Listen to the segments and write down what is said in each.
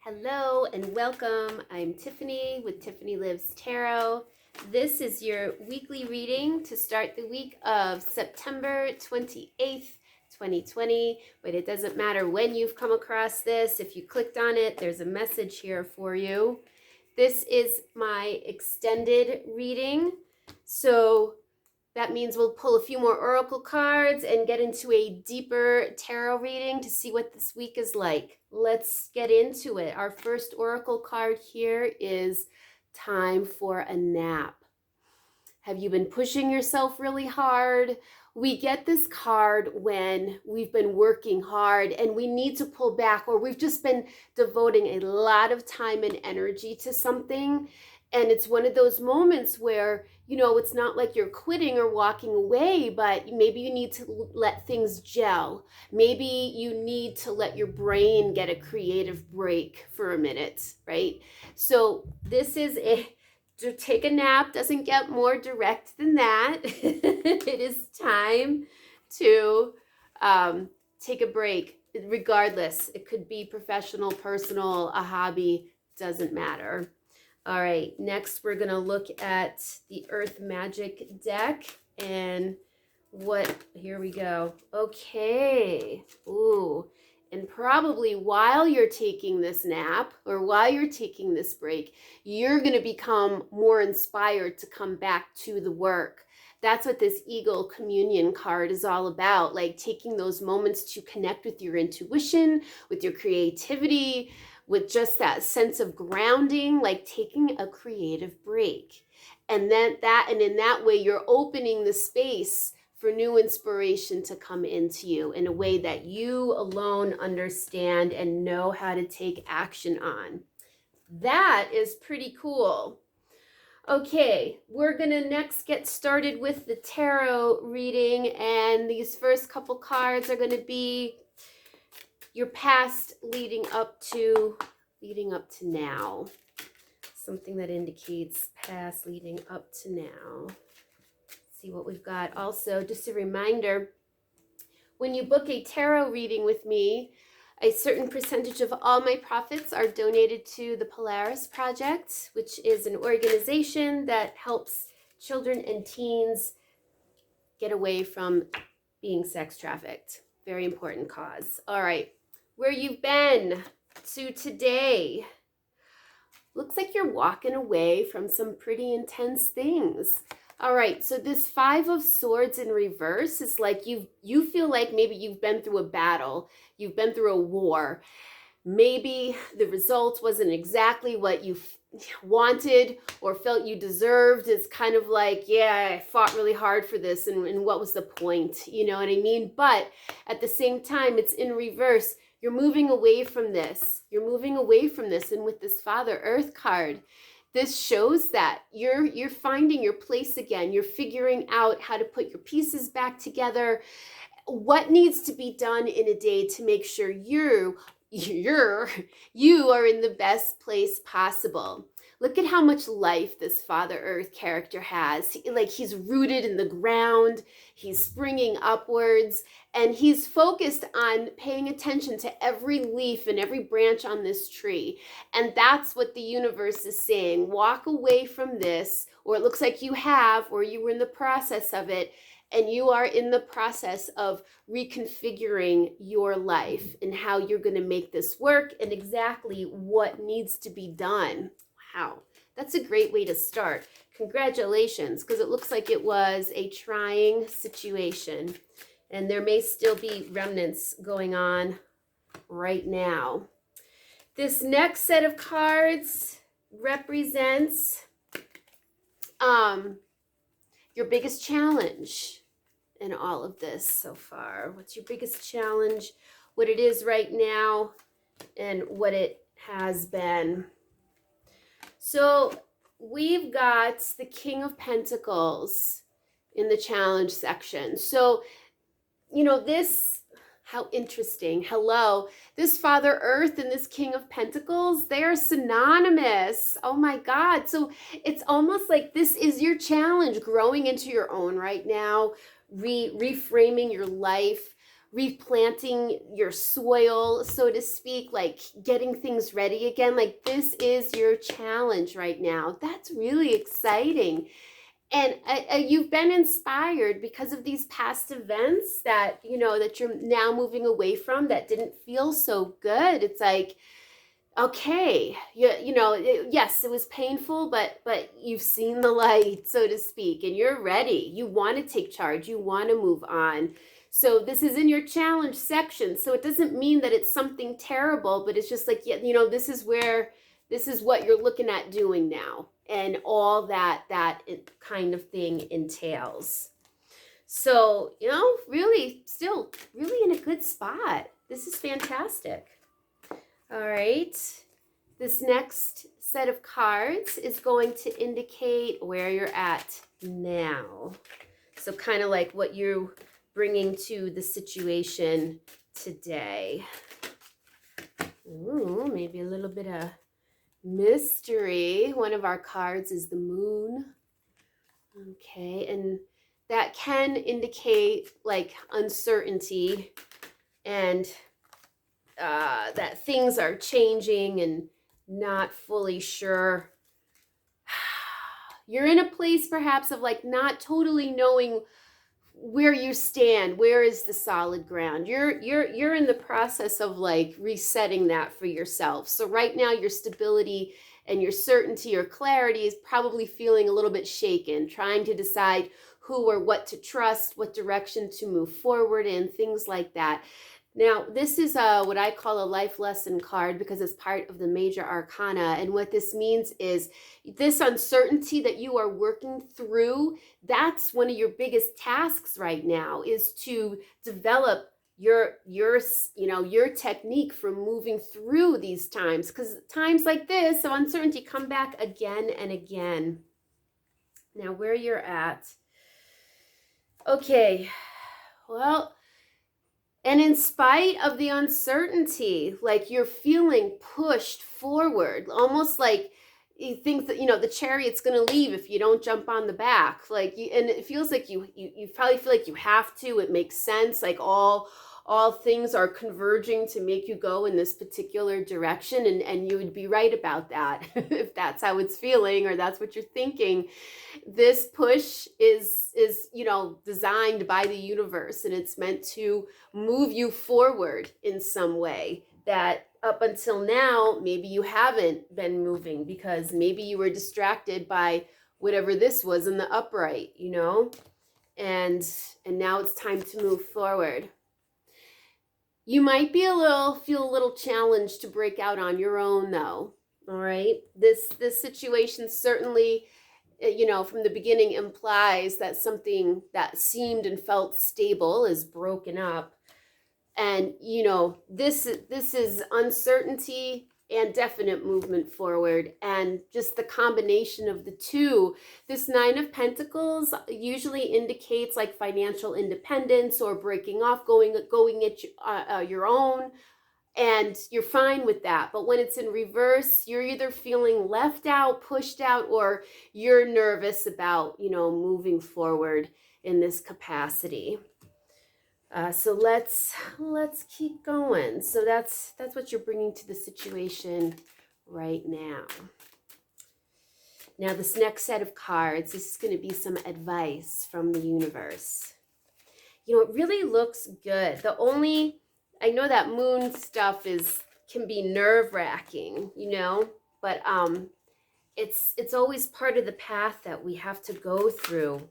Hello and welcome. I'm Tiffany with Tiffany Lives Tarot. This is your weekly reading to start the week of September 28th, 2020. But it doesn't matter when you've come across this. If you clicked on it, there's a message here for you. This is my extended reading. So that means we'll pull a few more oracle cards and get into a deeper tarot reading to see what this week is like. Let's get into it. Our first oracle card here is time for a nap. Have you been pushing yourself really hard? We get this card when we've been working hard and we need to pull back, or we've just been devoting a lot of time and energy to something. And it's one of those moments where, it's not like you're quitting or walking away, but maybe you need to let things gel. Maybe you need to let your brain get a creative break for a minute, right? So this is to take a nap doesn't get more direct than that. It is time to take a break, regardless. It could be professional, personal, a hobby, doesn't matter. All right, next we're going to look at the Earth Magic deck and here we go. Okay, ooh, and probably while you're taking this nap or while you're taking this break, you're going to become more inspired to come back to the work. That's what this Eagle Communion card is all about, like taking those moments to connect with your intuition, with your creativity, with just that sense of grounding, like taking a creative break. And in that way, you're opening the space for new inspiration to come into you in a way that you alone understand and know how to take action on. That is pretty cool. Okay, we're gonna next get started with the tarot reading, and these first couple cards are gonna be your past leading up to now. Something that indicates past leading up to now. Let's see what we've got. Also, just a reminder, when you book a tarot reading with me, a certain percentage of all my profits are donated to the Polaris Project, which is an organization that helps children and teens get away from being sex trafficked. Very important cause. All right. Where you've been to today. Looks like you're walking away from some pretty intense things. All right, so this Five of Swords in reverse is like you feel like maybe you've been through a battle, you've been through a war. Maybe the result wasn't exactly what you wanted or felt you deserved. It's kind of like, yeah, I fought really hard for this, and what was the point? You know what I mean? But at the same time, it's in reverse. You're moving away from this. You're moving away from this. And with this Father Earth card, this shows that you're finding your place again. You're figuring out how to put your pieces back together. What needs to be done in a day to make sure you are in the best place possible. Look at how much life this Father Earth character has. He's rooted in the ground, he's springing upwards, and he's focused on paying attention to every leaf and every branch on this tree. And that's what the universe is saying. Walk away from this, or it looks like you have, or you were in the process of it, and you are in the process of reconfiguring your life and how you're going to make this work and exactly what needs to be done. Wow, that's a great way to start. Congratulations, because it looks like it was a trying situation, and there may still be remnants going on right now. This next set of cards represents your biggest challenge in all of this so far. What's your biggest challenge, what it is right now, and what it has been. So we've got the King of Pentacles in the challenge section. So, how interesting. Hello. This Father Earth and this King of Pentacles, they are synonymous. Oh my God. So it's almost like this is your challenge, growing into your own right now, reframing your life, replanting your soil, so to speak, like getting things ready again. Like this is your challenge right now. That's really exciting. And you've been inspired because of these past events that, you know, that you're now moving away from that didn't feel so good. It's like, okay, yes, it was painful, but you've seen the light, so to speak, and you're ready. You want to take charge. You want to move on. So this is in your challenge section. So it doesn't mean that it's something terrible, but it's just like, you know, this is what you're looking at doing now, and all that kind of thing entails. So, you know, really, still really in a good spot. This is fantastic. All right, this next set of cards is going to indicate where you're at now. So kind of like what you're bringing to the situation today. Ooh, maybe a little bit of mystery. One of our cards is the moon. Okay, and that can indicate like uncertainty and that things are changing and not fully sure. You're in a place perhaps of like not totally knowing where you stand. Where is the solid ground? You're in the process of like resetting that for yourself. So right now your stability and your certainty or clarity is probably feeling a little bit shaken, trying to decide who or what to trust, what direction to move forward in, things like that. Now, this is what I call a life lesson card because it's part of the major arcana. And what this means is this uncertainty that you are working through, that's one of your biggest tasks right now, is to develop your technique for moving through these times, because times like this of uncertainty come back again and again. Now, where you're at. Okay, well, and in spite of the uncertainty, like you're feeling pushed forward, almost like you think that, you know, the chariot's going to leave if you don't jump on the back. Like, and it feels like you probably feel like you have to. It makes sense. Like all things are converging to make you go in this particular direction. And you would be right about that if that's how it's feeling or that's what you're thinking. This push is designed by the universe, and it's meant to move you forward in some way that up until now maybe you haven't been moving because maybe you were distracted by whatever this was in the upright, you know, and now it's time to move forward. You might be feel a little challenged to break out on your own though. All right, this situation certainly, you know, from the beginning implies that something that seemed and felt stable is broken up. And, you know, this is uncertainty and definite movement forward. And just the combination of the two, this Nine of Pentacles usually indicates like financial independence or breaking off, going at your own. And you're fine with that. But when it's in reverse, you're either feeling left out, pushed out, or you're nervous about, you know, moving forward in this capacity. So let's keep going. So that's what you're bringing to the situation right now. Now this next set of cards, this is going to be some advice from the universe. You know, it really looks good. I know that moon stuff can be nerve-wracking, you know, but it's always part of the path that we have to go through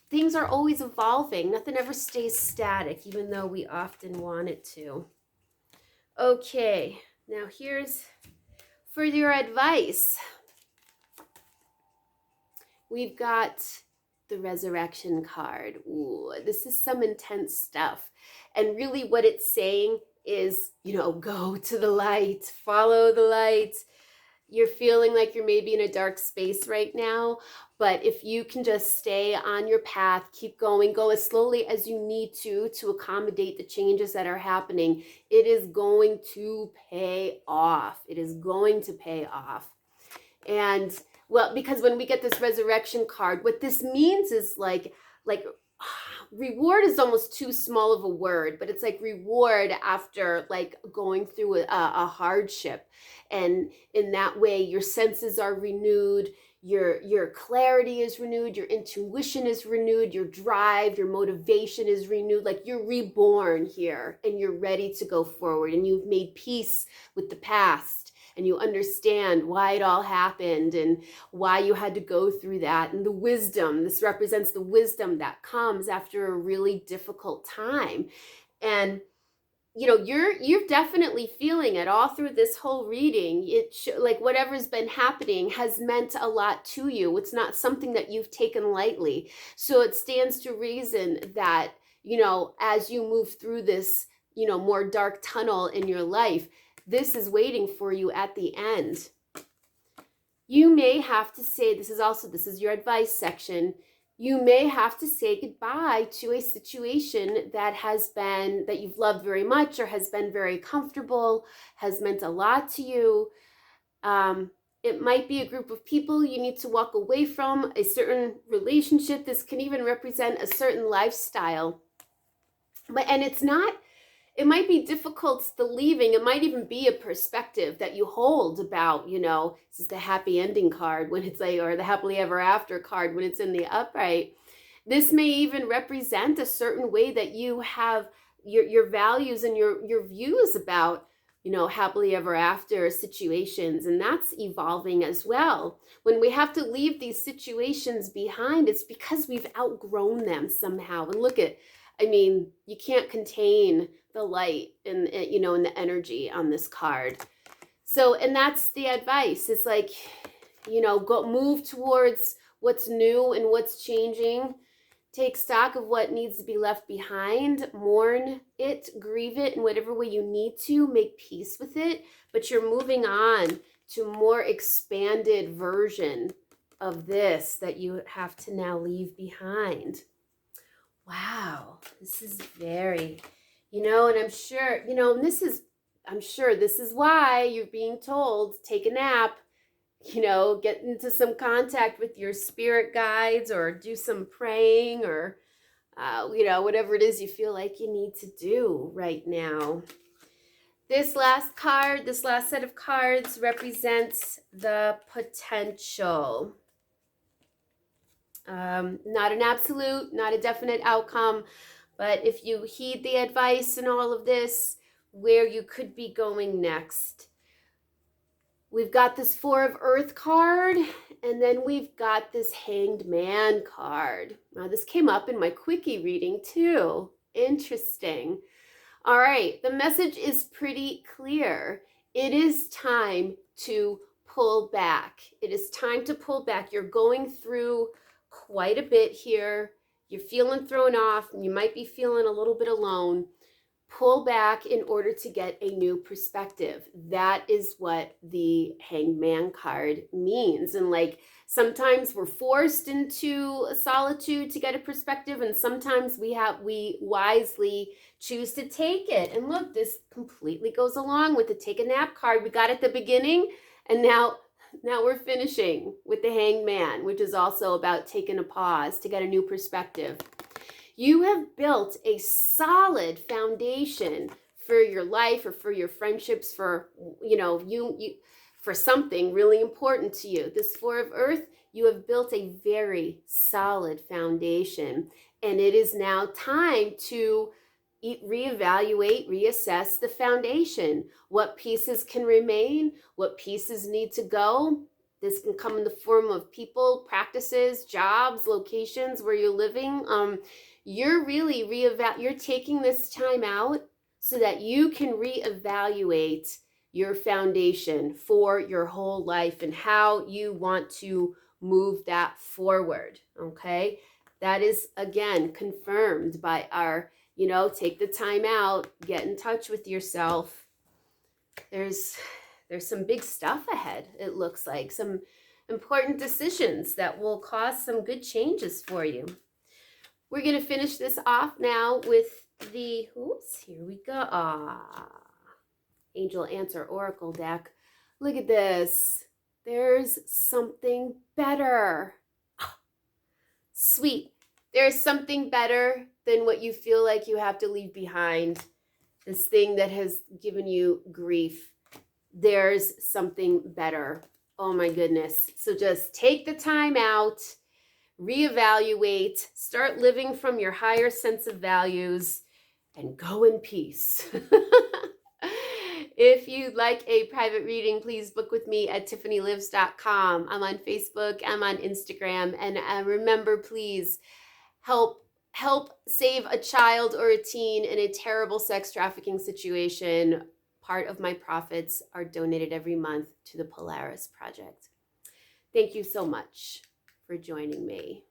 things are always evolving. Nothing ever stays static, even though we often want it to. Okay, now here's for your advice. We've got the resurrection card. Ooh, this is some intense stuff. And really what it's saying is, you know, go to the light, follow the light. You're feeling like you're maybe in a dark space right now, but if you can just stay on your path, keep going, go as slowly as you need to accommodate the changes that are happening, it is going to pay off. It is going to pay off. And well, because when we get this resurrection card, what this means is like reward is almost too small of a word, but it's like reward after like going through a hardship. And in that way, your senses are renewed, your clarity is renewed, your intuition is renewed, your drive, your motivation is renewed. Like you're reborn here and you're ready to go forward, and you've made peace with the past, and you understand why it all happened and why you had to go through that, and the wisdom. This represents the wisdom that comes after a really difficult time. And you're definitely feeling it all through this whole reading. Like whatever's been happening has meant a lot to you. It's not something that you've taken lightly. So it stands to reason that, as you move through this, more dark tunnel in your life, this is waiting for you at the end. You may have to say, this is your advice section. You may have to say goodbye to a situation that you've loved very much, or has been very comfortable, has meant a lot to you. It might be a group of people you need to walk away from, a certain relationship. This can even represent a certain lifestyle. It might be difficult, the leaving. It might even be a perspective that you hold about, this is the happy ending card when it's like, or the happily ever after card when it's in the upright. This may even represent a certain way that you have your values and your views about, happily ever after situations. And that's evolving as well. When we have to leave these situations behind, it's because we've outgrown them somehow. And you can't contain the light and the energy on this card. So, and that's the advice. It's like, move towards what's new and what's changing. Take stock of what needs to be left behind. Mourn it, grieve it in whatever way you need to. Make peace with it. But you're moving on to a more expanded version of this that you have to now leave behind. Wow, this is very, and I'm sure, I'm sure this is why you're being told, take a nap, get into some contact with your spirit guides, or do some praying, or, whatever it is you feel like you need to do right now. This last set of cards represents the potential. Not an absolute, not a definite outcome, but if you heed the advice in all of this, where you could be going next. We've got this Four of Earth card, and then we've got this Hanged Man card. Now, this came up in my quickie reading too. Interesting. All right, the message is pretty clear. It is time to pull back. It is time to pull back. You're going through quite a bit here. You're feeling thrown off, and you might be feeling a little bit alone. Pull back in order to get a new perspective. That is what the Hanged Man card means. And like sometimes we're forced into solitude to get a perspective, and sometimes we wisely choose to take it. And look, this completely goes along with the Take a Nap card we got at the beginning, and now we're finishing with the Hanged Man, which is also about taking a pause to get a new perspective. You have built a solid foundation for your life, or for your friendships, for, for something really important to you. This Four of Earth, you have built a very solid foundation, and it is now time to reevaluate, reassess the foundation. What pieces can remain? What pieces need to go? This can come in the form of people, practices, jobs, locations where you're living. You're really you're taking this time out so that you can reevaluate your foundation for your whole life and how you want to move that forward. Okay, that is again confirmed by our, take the time out, get in touch with yourself. There's some big stuff ahead. It looks like some important decisions that will cause some good changes for you. We're going to finish this off now with the, here we go. Angel Answer Oracle deck. Look at this. There's something better. Sweet. There's something better than what you feel like you have to leave behind, this thing that has given you grief. There's something better. Oh my goodness. So just take the time out, reevaluate, start living from your higher sense of values, and go in peace. If you'd like a private reading, please book with me at tiffanylives.com. I'm on Facebook, I'm on Instagram, and remember, please help save a child or a teen in a terrible sex trafficking situation. Part of my profits are donated every month to the Polaris Project. Thank you so much for joining me.